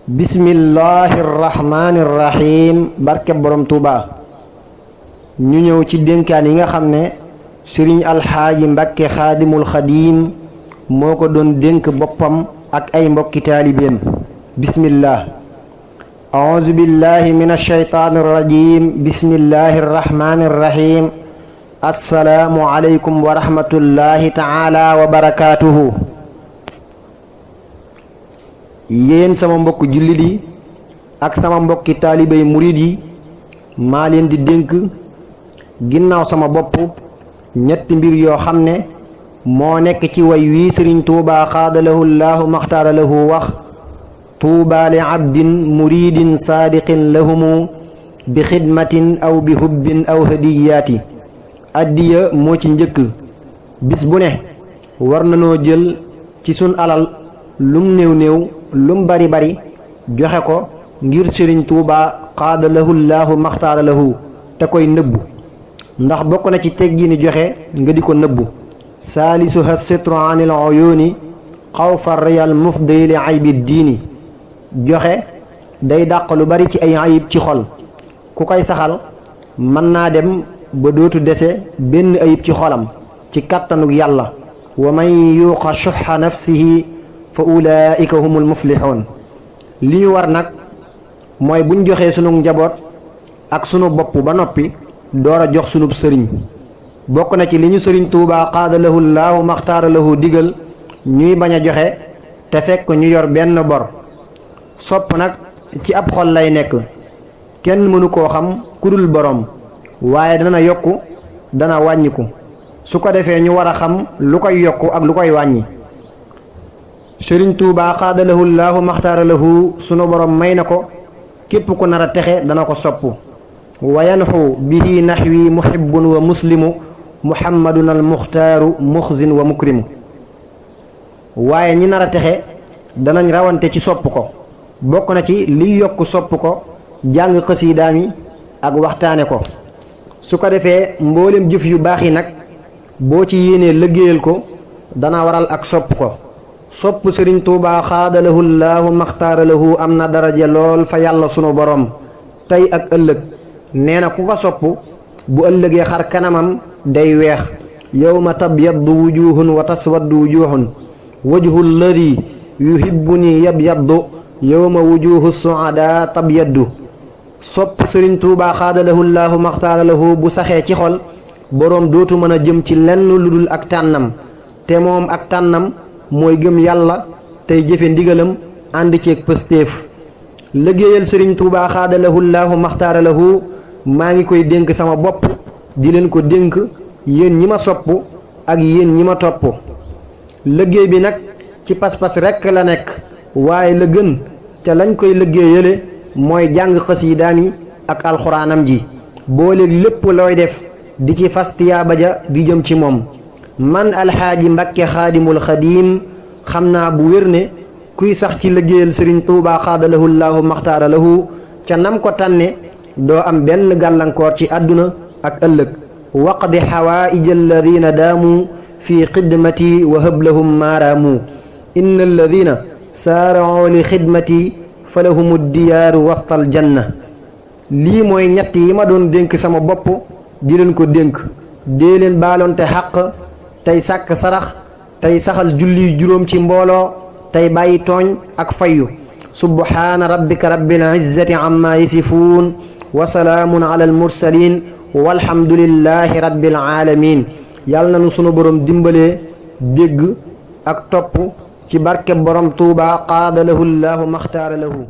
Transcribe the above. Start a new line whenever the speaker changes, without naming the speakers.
bismillahi rahmaani rahim barke borom Tuuba ñu ñëw ci dénkaan yi nga xam ne sëriñ alxaaji Mbàkke xaadimul xadiim moo ko doon dénk boppam ak ay mbokki taalibeem. bismillah auzu billahi min alsheytaani irrajim bismillahi irrahmaani irrahim assalaamu aleykum wa rahmatullahi taala wa barakaatuhu. yéen sama mbokk jullit yi ak sama mbokki taalibey murid yi maa leen di dénk ginnaaw sama bopp ñetti mbir yoo xam ne moo nekk ci way wii sëriñ tuubaa xaadalahu llaahu maxtaara lahu wax tuubaa li abdin muridin saadiqin lahumu bi xidmatin aw bi hubbin aw hadiyaati. addiya moo ci njëkk. bis bu ne war nanoo jël ci sun alal lum néew néew lum bari bari joxe ko ngir sëriñ tuubaa xaadalahu llaahu maxtaara lahu te koy nëbbu ndax bokk na ci teggini joxe nga di ko nëbbu. saalisuha sitru anil uyuuni xawfa riyal mufdi li aybi diini. joxe day dàq lu bari ci ay ayib ci xol ku koy saxal mën naa dem ba dootu dese benn ayib ci xolam ci kàttanug yàlla. wa man yuuqa shuxa nafsihi fa ulaika humul muflixuun. li ñu war nag mooy buñ joxee sunu njaboot ak sunu bopp ba noppi door a jox sunub sëriñ. bokk na ci li ñu sëriñ tuubaa xaadalahu llaahu maxtaara lahu digal ñuy bañ a joxe te fekk ñu yor benn bor. sopp nag ci ab xol lay nekk kenn mënu koo xam ku dul boroom waaye dana yokku dana wàññiku su ko defee ñu war a xam lu koy yokku ak lu koy wàññi. sëriñ tuubaa xaadalahu llaahu maxtaara lahu sunu borom may na ko képp ku nar a texe dana ko sopp. wa yanxu bihi naxwi muhibbun wa muslimu muhammadun al muxtaaru muxzin wa mukrimu. waaye ñi nar a texe danañ rawante ci sopp ko. bokk na ci liy yokk sopp ko jàng xasiidaam yi ak waxtaane ko. su ko defee mboolem jëf yu baax yi nag boo ci yéenee liggéeyal ko dana waral ak sopp ko. sopp sëriñ tuubaa xaadalahu llaahu maxtaara lahu am na daraja lool fa yàlla sunu borom tey ak ëllëg. nee na ku ko sopp bu ëllëgee xar kanamam day weex. yawma tabyaddu wujuhun wa taswaddu wujuhun wajhu alladi yuhibbuni yabyaddu yawma wujuhu suada tabyaddu. sopp sëriñ tuubaa xaadalahu llaahu maxtaara lahu bu saxee ci xol boroom dootu mën a jëm ci lenn lu dul ak tànnam te moom ak tànnam mooy gëm yàlla tey jëfe ndigalam ànd ceeg pëstéef. liggéeyal sëriñ tuubaa xaadalahu llaahu maxtaara lahu maa ngi koy dénk sama bopp di leen ko dénk yéen ñi ma sopp ak yéen ñi ma topp. liggéey bi nag ci pas-pas rekk la nekk waaye la gën te lañ koy liggéeyale mooy jàng xasiidaam yi ak alxuraanam ji booleeg lépp looy def di ci fas tiyaaba ja di jëm ci moom. man alxaaji Mbàkke xaadimul xadiim xam naa bu wér ne kuy sax ci liggéeyal sëriñ tuubaa xaadalahu llaahu maxtaara lahu ca nam ko tànne doo am benn gàllankoor ci àdduna ak ëllëg. waqdi xawaaija alladina daamu fi xidmati wa hablahum maaraamu inna alladina saarao li xidmati fa lahumu diyaaru wastal janna. lii mooy ñett yi ma doon dénk sama bopp di leen ko dénk. dee leen baaloonte xàq tey sàkk sarax tey saxal julli juróom ci mbooloo tey bàyyi tooñ ak fayyu. subhaana rabbika rabbil izzati amma yasifuun wa salaamun ala al mursaliin walhamdulillahi rabbil aalamiin. yàlla na nu sunu borom dimbalee dégg ak topp ci barke borom tuubaa qaadalahu llaahu maxtaara lahu.